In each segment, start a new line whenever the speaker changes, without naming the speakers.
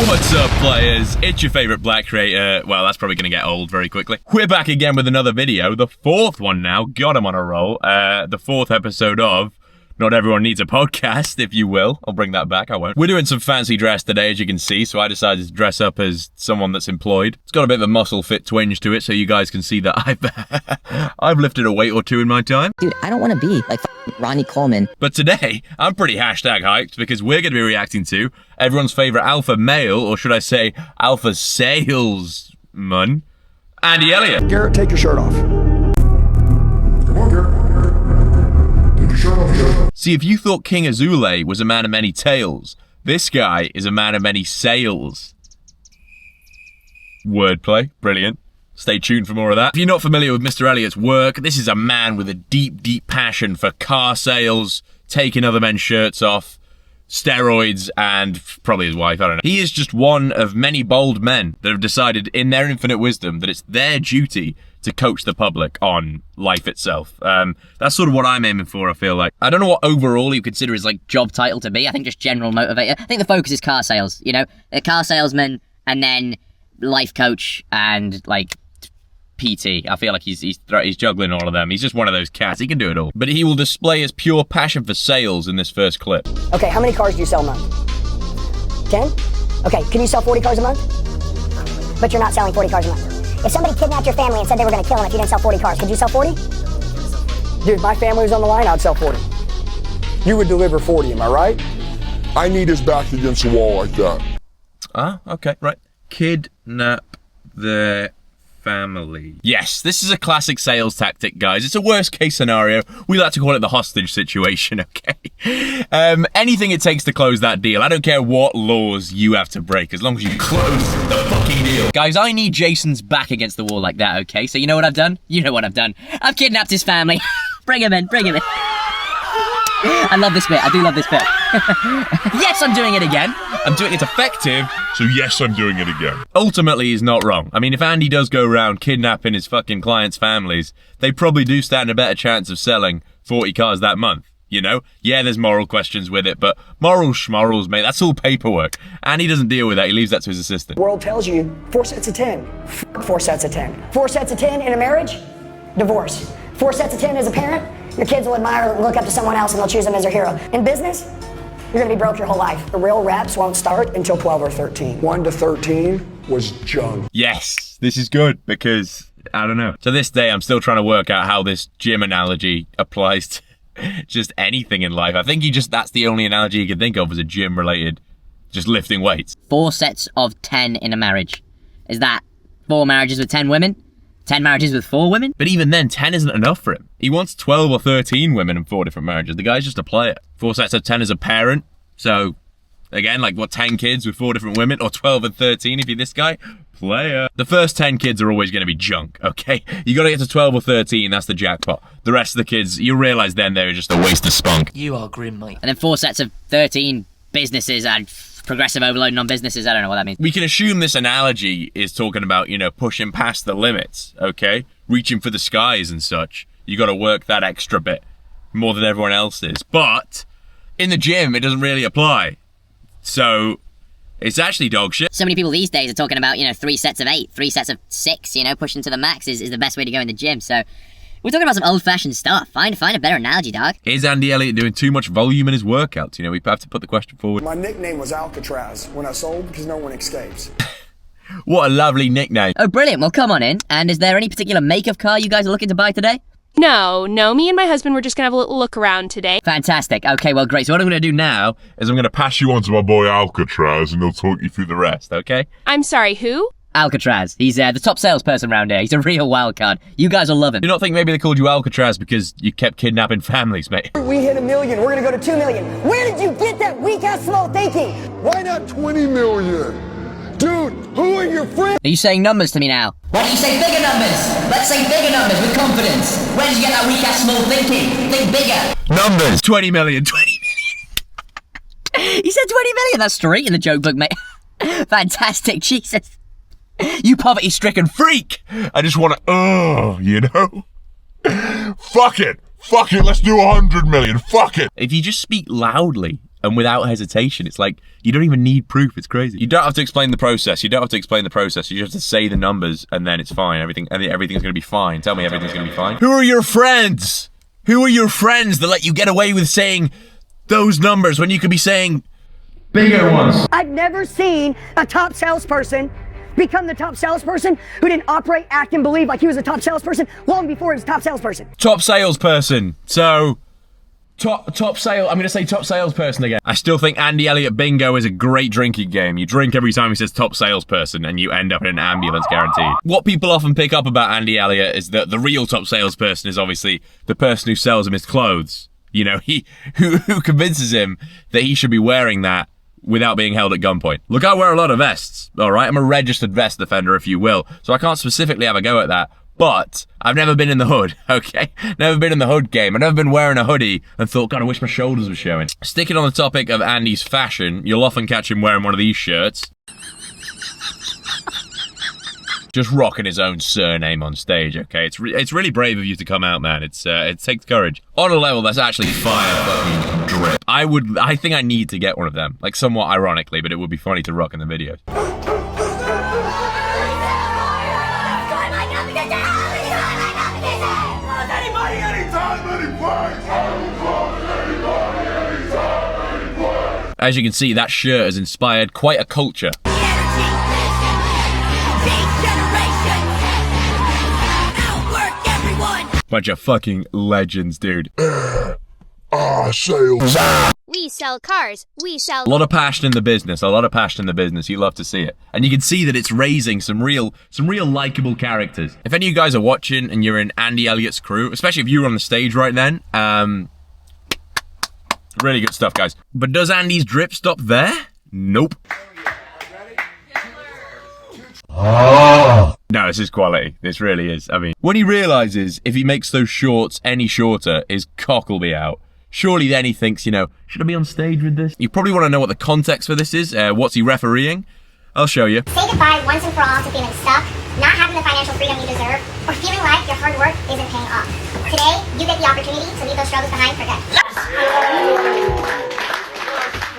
What's up, players? It's your favorite black creator. Well, that's probably going to get old very quickly. We're back again with another video, the fourth one now. Got him on a roll. The fourth episode of Not Everyone Needs a Podcast, if you will. I'll bring that back, I won't. We're doing some fancy dress today, as you can see, so I decided to dress up as someone that's employed. It's got a bit of a muscle fit twinge to it, so you guys can see that I've lifted a weight or two in my time.
Dude, I don't want to be like Ronnie Coleman.
But today, I'm pretty hashtag hyped because we're going to be reacting to everyone's favorite alpha male, or should I say alpha salesman, Andy Elliott.
Garrett, take your shirt off. Come on, Garrett. Take your shirt off, Garrett.
See, if you thought King Azule was a man of many tales, this guy is a man of many sales. Wordplay, brilliant. Stay tuned for more of that. If you're not familiar with Mr. Elliott's work, this is a man with a deep, deep passion for car sales, taking other men's shirts off, steroids, and probably his wife, I don't know. He is just one of many bold men that have decided in their infinite wisdom that it's their duty to coach the public on life itself. That's sort of what I'm aiming for, I feel like. I don't know what overall you consider his like job title to be. I think just general motivator. I think the focus is car sales, you know? A car salesman and then life coach and like PT. I feel like he's juggling all of them. He's just one of those cats. He can do it all. But he will display his pure passion for sales in this first clip.
Okay, how many cars do you sell a month? 10? Okay, can you sell 40 cars a month? But you're not selling 40 cars a month. If somebody kidnapped your family and said they were going to kill them if you didn't sell 40 cars, could you sell 40?
Dude, if my family was on the line, I'd sell 40. You would deliver 40, am I right?
I need his back against the wall like that.
Ah, okay, right. Kidnap their family. Yes, this is a classic sales tactic, guys. It's a worst case scenario. We like to call it the hostage situation, okay? Anything it takes to close that deal. I don't care what laws you have to break, as long as you close the fucking deal. Guys, I need Jason's back against the wall like that, okay? So you know what I've done? You know what I've done. I've kidnapped his family. Bring him in, bring him in. I love this bit. I do love this bit. Yes, I'm doing it again. I'm doing it effective.
So yes, I'm doing it again.
Ultimately, he's not wrong. I mean, if Andy does go around kidnapping his fucking clients' families, they probably do stand a better chance of selling 40 cars that month. You know? Yeah, there's moral questions with it, but morals schmorals, mate, that's all paperwork. And he doesn't deal with that. He leaves that to his assistant.
The world tells you 4 sets of 10. 4 sets of 10. 4 sets of 10 in a marriage? Divorce. 4 sets of 10 as a parent? Your kids will admire and look up to someone else and they'll choose them as their hero. In business, you're gonna be broke your whole life. The real reps won't start until 12 or 13.
1 to 13 was junk.
Yes, this is good because, I don't know. To this day, I'm still trying to work out how this gym analogy applies to just anything in life. I think that's the only analogy you can think of as a gym related, just lifting weights.
4 sets of 10 in a marriage. Is that 4 marriages with 10 women? 10 marriages with 4 women?
But even then, 10 isn't enough for him. He wants 12 or 13 women in 4 different marriages. The guy's just a player. 4 sets of 10 as a parent. So, again, like, what, 10 kids with 4 different women? Or 12 and 13 if you're this guy? Player. The first 10 kids are always going to be junk, okay? You got to get to 12 or 13, that's the jackpot. The rest of the kids, you'll realize then they're just a waste of spunk.
You are grim, mate.
And then 4 sets of 13 businesses and progressive overloading on businesses. I don't know what that means.
We can assume this analogy is talking about, you know, pushing past the limits, okay? Reaching for the skies and such. You got to work that extra bit more than everyone else is. But in the gym, it doesn't really apply. So it's actually dog shit.
So many people these days are talking about, you know, 3 sets of 8, 3 sets of 6, you know, pushing to the max is the best way to go in the gym. So we're talking about some old-fashioned stuff. Find a better analogy, dog.
Is Andy Elliott doing too much volume in his workouts? You know, we have to put the question forward.
My nickname was Alcatraz when I sold because no one escapes.
What a lovely nickname.
Oh, brilliant. Well, come on in. And is there any particular make of car you guys are looking to buy today?
No, me and my husband were just gonna have a little look around today.
Fantastic. Okay, well, great. So what I'm going to do now
is I'm going to pass you on to my boy Alcatraz and he'll talk you through the rest, okay?
I'm sorry, who?
Alcatraz. He's the top salesperson around here. He's a real wild card. You guys will love him.
Do you not think maybe they called you Alcatraz because you kept kidnapping families, mate?
We hit 1 million, we're gonna go to 2 million. Where did you get that weak-ass small thinking?
Why not 20 million? Dude, who are your friends?
Are you saying numbers to me now?
Why don't you say bigger numbers? Let's say bigger numbers with confidence. Where did you get that weak ass small thinking? Think bigger.
Numbers. 20 million. 20
million. He said 20 million. That's straight in the joke book, mate. Fantastic. Jesus.
You poverty-stricken freak. I just want to, you know?
Fuck it. Fuck it, let's do 100 million. Fuck it.
If you just speak loudly and without hesitation. It's like, you don't even need proof. It's crazy. You don't have to explain the process. You just have to say the numbers, and then it's fine. Everything's going to be fine. Tell me everything's going to be fine. Who are your friends? Who are your friends that let you get away with saying those numbers when you could be saying bigger ones?
I've never seen a top salesperson become the top salesperson who didn't operate, act, and believe like he was a top salesperson long before he was a top salesperson.
Top salesperson. So, I'm going to say top salesperson again. I still think Andy Elliott bingo is a great drinking game. You drink every time he says top salesperson and you end up in an ambulance guaranteed. What people often pick up about Andy Elliott is that the real top salesperson is obviously the person who sells him his clothes. You know, who convinces him that he should be wearing that without being held at gunpoint. Look, I wear a lot of vests, all right? I'm a registered vest offender, if you will, so I can't specifically have a go at that, but I've never been in the hood, okay? Never been in the hood game. I've never been wearing a hoodie and thought, God, I wish my shoulders were showing. Sticking on the topic of Andy's fashion, you'll often catch him wearing one of these shirts. Just rocking his own surname on stage, okay? It's really brave of you to come out, man. It takes courage. On a level, that's actually fire fucking drip. I think I need to get one of them. Like, somewhat ironically, but it would be funny to rock in the videos. As you can see, that shirt has inspired quite a culture. Bunch of fucking legends, dude.
Sales.
We sell cars. We sell...
A lot of passion in the business. You love to see it. And you can see that it's raising some real likable characters. If any of you guys are watching and you're in Andy Elliott's crew, especially if you were on the stage right then, really good stuff, guys. But does Andy's drip stop there? Nope. No, this is quality. This really is. I mean, when he realizes if he makes those shorts any shorter, his cock will be out. Surely then he thinks, you know, should I be on stage with this? You probably want to know what the context for this is. What's he refereeing? I'll show you.
Say goodbye once and for all to feeling stuck, not having the financial freedom you deserve, or feeling like your hard work isn't paying off. Today, you get the opportunity to leave those struggles behind for good.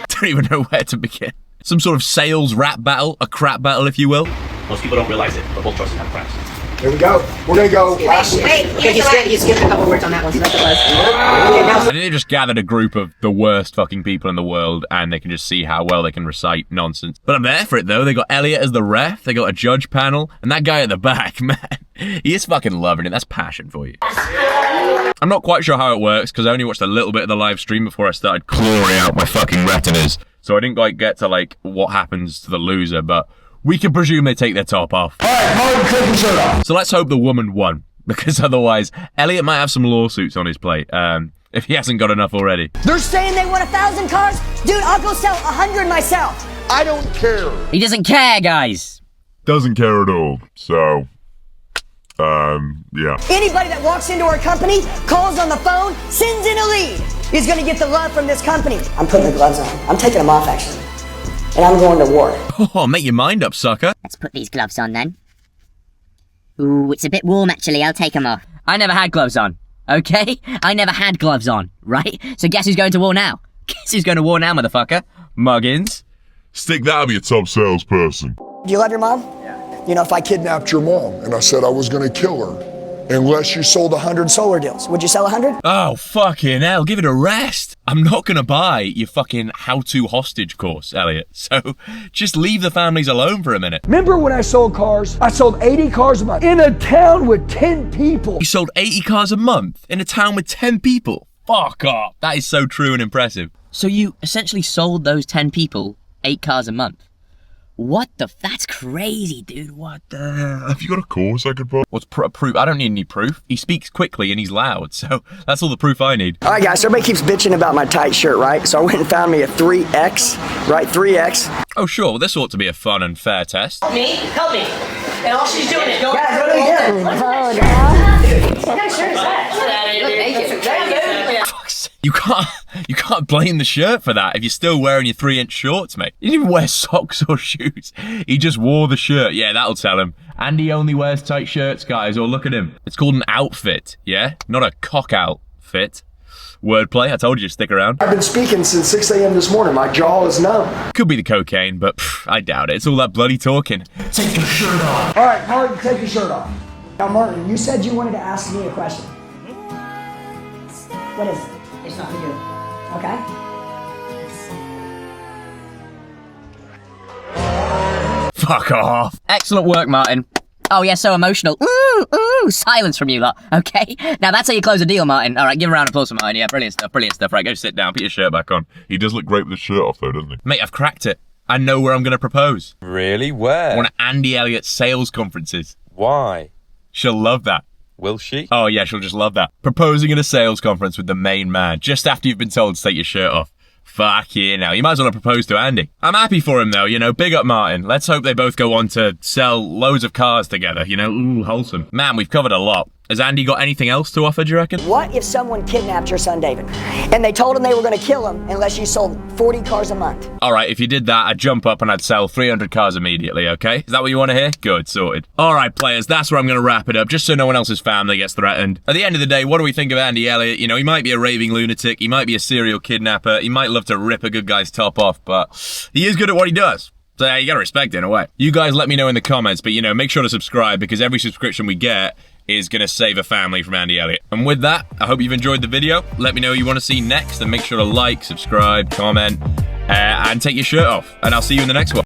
Don't even know where to begin. Some sort of sales rap battle, a crap battle, if you will.
Most people don't realize it, but both choices have craps.
Here we go. We're gonna go.
Okay, you skipped a couple words on that one, so that's the last.
And they just gathered a group of the worst fucking people in the world, and they can just see how well they can recite nonsense. But I'm there for it, though. They got Elliott as the ref, they got a judge panel, and that guy at the back, man, he is fucking loving it. That's passion for you. I'm not quite sure how it works, because I only watched a little bit of the live stream before I started clawing out my fucking retinas. So I didn't quite get to, like, what happens to the loser, but we can presume they take their top off. So let's hope the woman won, because otherwise, Elliott might have some lawsuits on his plate, if he hasn't got enough already.
They're saying they want 1,000 cars? Dude, I'll go sell 100 myself.
I don't care.
He doesn't care, guys.
Doesn't care at all. So, yeah.
Anybody that walks into our company, calls on the phone, sends in a lead, is gonna get the love from this company. I'm putting the gloves on. I'm taking them off, actually. And I'm going to war.
Oh, make your mind up, sucker.
Let's put these gloves on, then. Ooh, it's a bit warm, actually. I'll take them off. I never had gloves on, okay? I never had gloves on, right? So guess who's going to war now? Guess who's going to war now, motherfucker? Muggins.
Stick that be a top salesperson.
Do you love your mom?
Yeah. You know, if I kidnapped your mom and I said I was gonna kill her, unless you sold 100
solar deals, would you sell 100?
Oh, fucking hell, give it a rest. I'm not gonna buy your fucking how-to hostage course, Elliott. So, just leave the families alone for a minute.
Remember when I sold cars? I sold 80 cars a month in a town with 10 people.
You sold 80 cars a month in a town with 10 people? Fuck off. That is so true and impressive. So you essentially sold those 10 people 8 cars a month? What the that's crazy, dude. What the hell?
Have you got a course I could buy?
What's proof? I don't need any proof. He speaks quickly and he's loud, so that's all the proof I need.
All right, guys, so everybody keeps bitching about my tight shirt, right? So I went and found me a 3X, right? 3X.
Oh, sure. Well, this ought to be a fun and fair test.
Help me, help me. And all she's doing is going.
Guys, what do we do?
What kind of shirt is that? Look naked.
You can't blame the shirt for that if you're still wearing your 3-inch shorts, mate. He didn't even wear socks or shoes. He just wore the shirt. Yeah, that'll tell him. Andy only wears tight shirts, guys. Or look at him. It's called an outfit, yeah? Not a cock outfit. Wordplay, I told you to stick around.
I've been speaking since 6 a.m. this morning. My jaw is numb.
Could be the cocaine, but I doubt it. It's all that bloody talking.
Take your shirt off.
All right, Martin, take your shirt off.
Now, Martin, you said you wanted to ask me a question. What is it?
It's not for you.
Okay.
Fuck off.
Excellent work, Martin. Oh, yeah, so emotional. Ooh, silence from you lot. Okay, now that's how you close a deal, Martin. All right, give a round of applause for Martin. Yeah, brilliant stuff, brilliant stuff. Right, go sit down, put your shirt back on.
He does look great with his shirt off, though, doesn't he?
Mate, I've cracked it. I know where I'm going to propose.
Really? Where?
One of Andy Elliott's sales conferences.
Why?
She'll love that.
Will she?
Oh, yeah, she'll just love that. Proposing at a sales conference with the main man, just after you've been told to take your shirt off. Fuck yeah, now. You might as well have proposed to Andy. I'm happy for him, though, you know. Big up Martin. Let's hope they both go on to sell loads of cars together, you know. Ooh, wholesome. Man, we've covered a lot. Has Andy got anything else to offer, do you reckon?
What if someone kidnapped your son David and they told him they were going to kill him unless you sold 40 cars a month?
All right, if you did that, I'd jump up and I'd sell 300 cars immediately, okay? Is that what you want to hear? Good, sorted. All right, players, that's where I'm going to wrap it up, just so no one else's family gets threatened. At the end of the day, what do we think of Andy Elliott? You know, he might be a raving lunatic, he might be a serial kidnapper, he might love to rip a good guy's top off, but he is good at what he does. So you gotta respect it in a way. You guys let me know in the comments, but you know, make sure to subscribe because every subscription we get is gonna save a family from Andy Elliott. And with that, I hope you've enjoyed the video. Let me know what you want to see next and make sure to like, subscribe, comment, and take your shirt off. And I'll see you in the next one.